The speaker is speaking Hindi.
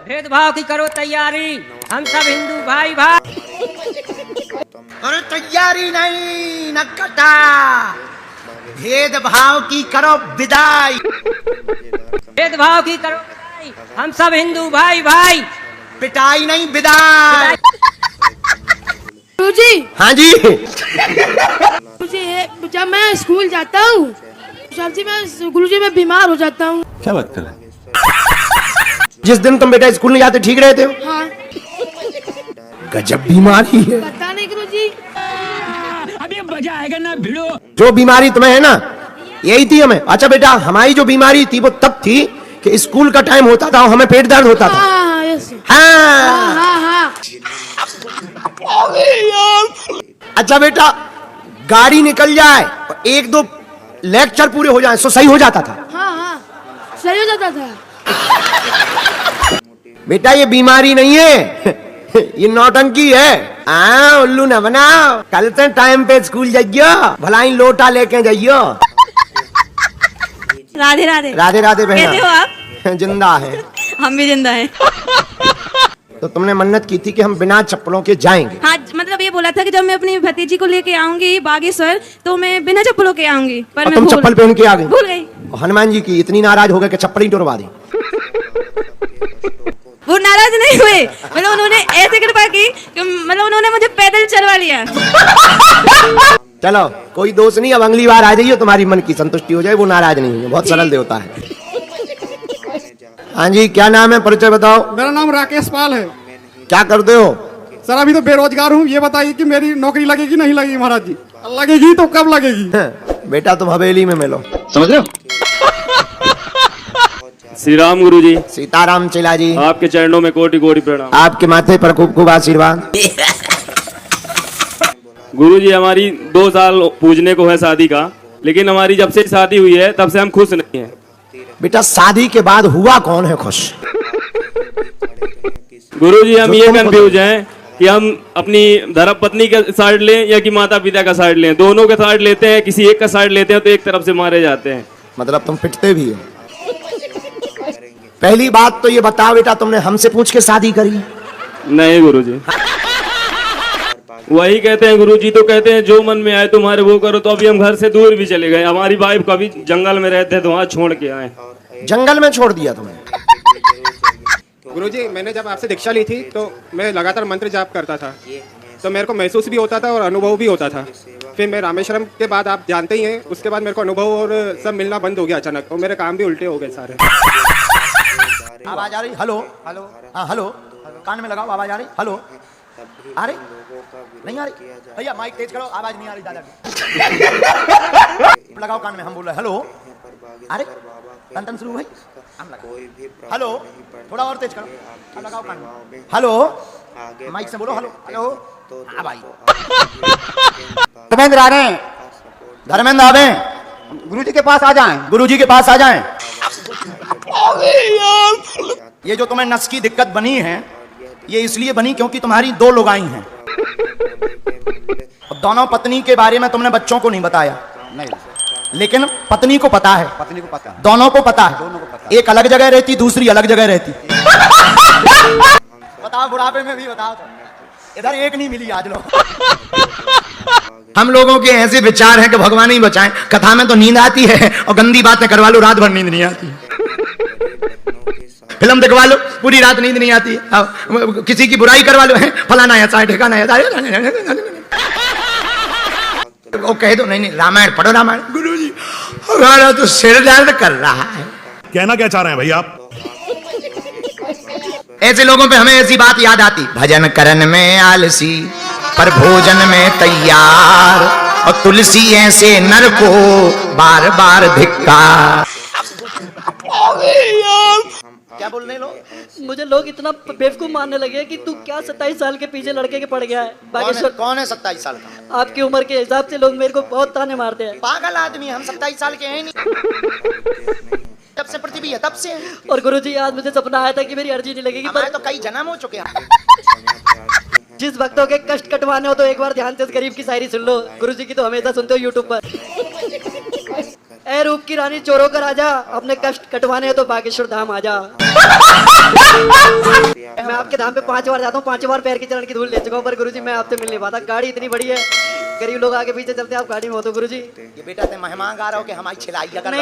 भेदभाव की करो तैयारी, हम सब हिंदू भाई भाई। अरे तैयारी नहीं नकटा, भेदभाव की करो विदाई। भेदभाव की करो विदाई, हम सब हिंदू भाई भाई। पिटाई नहीं विदाई। गुरुजी। हाँ जी। मुझे जब मैं स्कूल जाता हूँ सब्जी में गुरुजी मैं बीमार हो जाता हूँ। क्या बात कर रहे हैं? जिस दिन तुम बेटा स्कूल नहीं जाते ठीक रहते हो? हाँ। गजब बीमारी है। पता नहीं गुरुजी। अभी मजा आएगा ना भिड़ो। जो बीमारी तुम्हें है ना यही थी हमें। अच्छा बेटा हमारी जो बीमारी थी वो तब थी कि स्कूल का टाइम होता था हमें पेट दर्द होता था। हाँ यस। हाँ। हाँ। अच्छा बेटा गाड़ी निकल जाए और एक दो लेक्चर पूरे हो जाए तो सही हो जाता था। हाँ सही हो जाता था। बेटा ये बीमारी नहीं है ये नौटंकी है। उल्लू न बनाओ, कल से टाइम पे स्कूल जाइयो, भलाई लोटा लेके जाइयो। राधे राधे। राधे राधे बहना। कैसे हो आप? जिंदा है। हम भी जिंदा हैं। तो तुमने मन्नत की थी कि हम बिना चप्पलों के जाएंगे। हाँ मतलब ये बोला था कि जब मैं अपनी भतीजी को लेके आऊंगी बागेश्वर तो मैं बिना चप्पलों के आऊंगी, पर मैं तुम चप्पल पहन के आ गई। भूल गई। हनुमान जी की इतनी नाराज हो गए कि चप्पल ही टुरवा दी। वो नाराज नहीं हुए, मतलब उन्होंने ऐसे कृपा की कि मतलब उन्होंने मुझे पैदल चलवा लिया। चलो कोई दोष नहीं, अब अगली बार आ जाइए तुम्हारी मन की संतुष्टि हो जाए, वो नाराज नहीं है, बहुत सरल देवता है। हाँ जी क्या नाम है, परिचय बताओ। मेरा नाम राकेश पाल है। क्या करते हो? सर अभी तो बेरोजगार हूँ। ये बताइए कि मेरी नौकरी लगेगी नहीं लगेगी महाराज जी? लगेगी तो कब लगेगी? बेटा तुम हवेली में मिलो, समझ रहे हो? श्री राम गुरु जी। सीताराम चिला जी। आपके चरणों में कोटि कोटि प्रणाम। आपके माथे पर खूब खूब आशीर्वाद। गुरु जी हमारी 2 साल पूजने को है शादी का, लेकिन हमारी जब से शादी हुई है तब से हम खुश नहीं हैं। बेटा शादी के बाद हुआ कौन है खुश? गुरु जी हम ये कंफ्यूज हैं कि हम अपनी धर्मपत्नी का साइड लें या कि माता पिता का साइड लें। दोनों का साइड लेते हैं, किसी एक का साइड लेते हैं तो एक तरफ से मारे जाते हैं। मतलब तुम पिटते भी हो। पहली बात तो ये बताओ बेटा तुमने हमसे पूछ के शादी करी? नहीं गुरु जी। वही कहते हैं गुरु जी, तो कहते हैं जो मन में आए तुम्हारे वो करो। तो अभी हम घर से दूर भी चले गए, हमारी वाइफ कभी जंगल में रहते हैं तो वहाँ छोड़ के आए। जंगल में छोड़ दिया तुम्हें? गुरुजी मैंने जब आपसे दीक्षा ली थी तो मैं लगातार मंत्र जाप करता था, तो मेरे को महसूस भी होता था और अनुभव भी होता था। फिर मैं रामेश्वरम के बाद आप जानते ही हैं, उसके बाद मेरे को अनुभव और सब मिलना बंद हो गया अचानक, और मेरे काम भी उल्टे हो गए सारे। आवाज आ रही? Hello hello. हाँ हेलो, कान में लगाओ, आवाज आ रही? हेलो आ रही? नहीं आ रही? भैया माइक तेज करो, आवाज नहीं आ रही दादा। लगाओ कान में, हम बोल रहे हेलो। अरे टन शुरू भाई। हेलो थोड़ा और तेज करो, अब लगाओ कान में। हेलो माइक से बोलो हेलो हेलो। हाँ भाई धर्मेंद्र आ रहे हैं, धर्मेंद्र आ रहे हैं, गुरुजी के पास आ जाएं, गुरुजी के पास आ जाएं। ये जो तुम्हें नस की दिक्कत बनी है ये इसलिए बनी क्योंकि तुम्हारी 2 लोगाई हैं। दोनों पत्नी के बारे में तुमने बच्चों को नहीं बताया। नहीं, लेकिन पत्नी को पता है। पत्नी को पता है, दोनों को पता है। दोनों को पता है। एक अलग जगह रहती, दूसरी अलग जगह रहती। बताओ बुढ़ापे में भी बताओ तो। इधर एक नहीं मिली आज लोग। हम लोगों के ऐसे विचार हैं कि भगवान ही बचाएं। कथा में तो नींद आती है और गंदी बातें करवा लो, रात भर नींद नहीं आती। फिल्म दिखवा लो, पूरी रात नींद नहीं आती है। किसी की बुराई करवा लो, है फलाना ऐसा है ठिकाना ऐसा है। वो कह दो नहीं रामायण पढ़ो रामायण। गुरुजी हमारा तो सिर दर्द कर रहा है। कहना क्या चाह रहे हैं भाई आप? ऐसे लोगों पे हमें ऐसी बात याद आती, भजन करन में आलसी पर भोजन में तैयार, और तुलसी ऐसे नर को बार बार धिक्कार। क्या बोल रहे लोग? मुझे लोग इतना बेवकूफ मानने लगे कि तू क्या 27 साल के पीछे लड़के के पड़ गया है बागेश्वर। कौन है 27 साल का? आपकी उम्र के हिसाब से लोग मेरे को बहुत ताने मारते हैं। पागल आदमी, हम 27 साल के हैं नहीं। तब से पृथ्वी है, तब से है। और गुरुजी आज मुझे सपना आया था कि मेरी अर्जी नहीं लगेगी, पर तो कई जन्म हो चुके हैं। जिस भक्तों के कष्ट कटवाने हो तो एक बार ध्यान से इस गरीब की शायरी सुन लो। गुरुजी की तो हमेशा सुनते हो यूट्यूब पर। ए रूप की रानी चोरों का राजा, अपने कष्ट कटवाने हो तो बागेश्वर धाम आजा। आपके धाम पे 5 बार जाता हूँ, 5 बार पैर के चरण की धूल ले चुका हूँ, पर गुरुजी मैं आपसे मिल नहीं पाता। गाड़ी इतनी बड़ी है, गरीब लोग आगे पीछे चलते हैं, आप गाड़ी में हो तो गुरुजी। ये बेटा ते मेहमान गा रहा हो कि हमारी छिलाई अगर